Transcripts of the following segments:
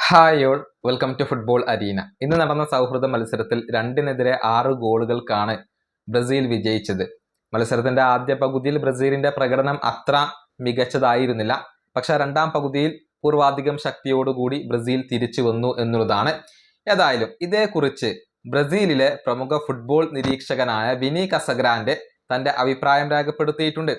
Hi all, welcome to football arena. ഇന്ന് നടന്ന സൗഹൃദ മത്സരത്തിൽ 2-നെതിരെ 6 ഗോളുകൾക്കാണ് ബ്രസീൽ വിജയിച്ചത്. മത്സരത്തിന്റെ ആദ്യ പകുതിയിൽ ബ്രസീലിന്റെ പ്രകടനം അത്ര മികച്ചതായിരുന്നില്ല. പക്ഷെ രണ്ടാം പകുതിയിൽ പൂർവാധികം ശക്തിയോടുകൂടി ബ്രസീൽ തിരിച്ചു വന്നു എന്നുള്ളതാണ്. ഏതായാലും ഇതേക്കുറിച്ച് ബ്രസീലിലെ പ്രമുഖ ഫുട്ബോൾ നിരീക്ഷകനായ വിനി കസഗ്രാൻഡെ തന്റെ അഭിപ്രായം രേഖപ്പെടുത്തിയിട്ടുണ്ട്.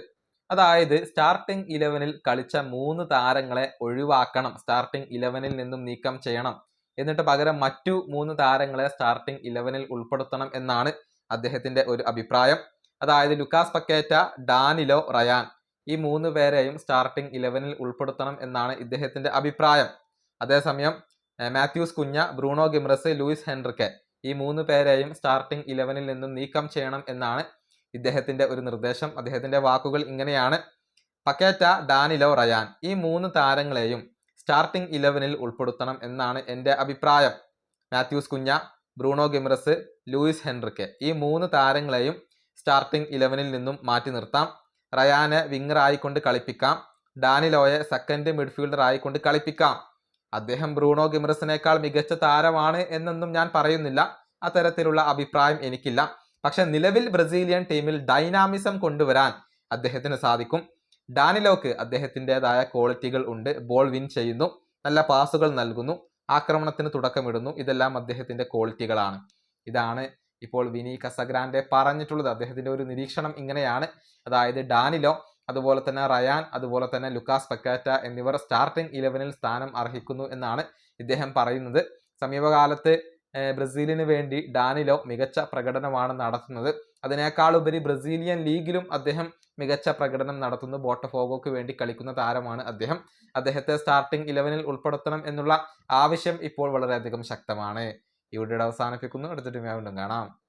അതായത് സ്റ്റാർട്ടിംഗ് 11-ൽ കളിച്ച 3 താരങ്ങളെ ഒഴിവാക്കണം, സ്റ്റാർട്ടിംഗ് 11-ൽ നിന്നും നീക്കം ചെയ്യണം, എന്നിട്ട് പകരം മറ്റു 3 താരങ്ങളെ സ്റ്റാർട്ടിംഗ് 11-ൽ ഉൾപ്പെടുത്തണം എന്നാണ് അദ്ദേഹത്തിന്റെ ഒരു അഭിപ്രായം. അതായത് ലുക്കാസ് പക്കേറ്റ, ഡാനിലോ, റയാൻ ഈ 3 പേരെയും സ്റ്റാർട്ടിംഗ് 11-ൽ ഉൾപ്പെടുത്തണം എന്നാണ് ഇദ്ദേഹത്തിന്റെ അഭിപ്രായം. അതേസമയം മാത്യൂസ് കുഞ്ഞ, ബ്രൂണോ ഗിമറസ്, ലൂയിസ് ഹെൻറിക്കെ ഈ 3 പേരെയും സ്റ്റാർട്ടിംഗ് 11-ൽ നിന്നും നീക്കം ചെയ്യണം എന്നാണ് ഇദ്ദേഹത്തിന്റെ ഒരു നിർദ്ദേശം. അദ്ദേഹത്തിന്റെ വാക്കുകൾ ഇങ്ങനെയാണ്: പക്കേറ്റ, ഡാനിലോ, റയാൻ ഈ 3 താരങ്ങളെയും സ്റ്റാർട്ടിംഗ് 11-ൽ ഉൾപ്പെടുത്തണം എന്നാണ് എൻ്റെ അഭിപ്രായം. മാത്യൂസ് കുഞ്ഞ, ബ്രൂണോ ഗിമറസ്, ലൂയിസ് ഹെൻറിക്കെ ഈ 3 താരങ്ങളെയും സ്റ്റാർട്ടിംഗ് 11-ൽ നിന്നും മാറ്റി നിർത്താം. റയാനെ വിങ്ങർ ആയിക്കൊണ്ട് കളിപ്പിക്കാം, ഡാനിലോയെ സെക്കൻഡ് മിഡ്ഫീൽഡർ ആയിക്കൊണ്ട് കളിപ്പിക്കാം. അദ്ദേഹം ബ്രൂണോ ഗിമറസിനേക്കാൾ മികച്ച താരമാണ് എന്നൊന്നും ഞാൻ പറയുന്നില്ല, അത്തരത്തിലുള്ള അഭിപ്രായം എനിക്കില്ല. പക്ഷെ നിലവിൽ ബ്രസീലിയൻ ടീമിൽ ഡൈനാമിസം കൊണ്ടുവരാൻ അദ്ദേഹത്തിന് സാധിക്കും. ഡാനിലോക്ക് അദ്ദേഹത്തിൻ്റെതായ ക്വാളിറ്റികൾ ഉണ്ട്. ബോൾ വിൻ ചെയ്യുന്നു, നല്ല പാസുകൾ നൽകുന്നു, ആക്രമണത്തിന് തുടക്കമിടുന്നു. ഇതെല്ലാം അദ്ദേഹത്തിന്റെ ക്വാളിറ്റികളാണ്. ഇതാണ് ഇപ്പോൾ വിനി കസഗ്രാൻഡെ പറഞ്ഞിട്ടുള്ളത്. അദ്ദേഹത്തിന്റെ ഒരു നിരീക്ഷണം ഇങ്ങനെയാണ്. അതായത് ഡാനിലോ, അതുപോലെ തന്നെ റയാൻ, അതുപോലെ തന്നെ ലുക്കാസ് പക്കാറ്റ എന്നിവർ സ്റ്റാർട്ടിംഗ് 11-ൽ സ്ഥാനം അർഹിക്കുന്നു എന്നാണ് ഇദ്ദേഹം പറയുന്നത്. സമീപകാലത്ത് ബ്രസീലിന് വേണ്ടി ഡാനിലോ മികച്ച പ്രകടനമാണ് നടത്തുന്നത്. അതിനേക്കാളുപരി ബ്രസീലിയൻ ലീഗിലും അദ്ദേഹം മികച്ച പ്രകടനം നടത്തുന്നു. ബോട്ടഫോഗോക്ക് വേണ്ടി കളിക്കുന്ന താരമാണ് അദ്ദേഹം. അദ്ദേഹത്തെ സ്റ്റാർട്ടിംഗ് 11-ൽ ഉൾപ്പെടുത്തണം എന്നുള്ള ആവശ്യം ഇപ്പോൾ വളരെയധികം ശക്തമാണ്. ഈ വീഡിയോ അവസാനിപ്പിക്കുന്നു. അടുത്ത ടീം വീണ്ടും കാണാം.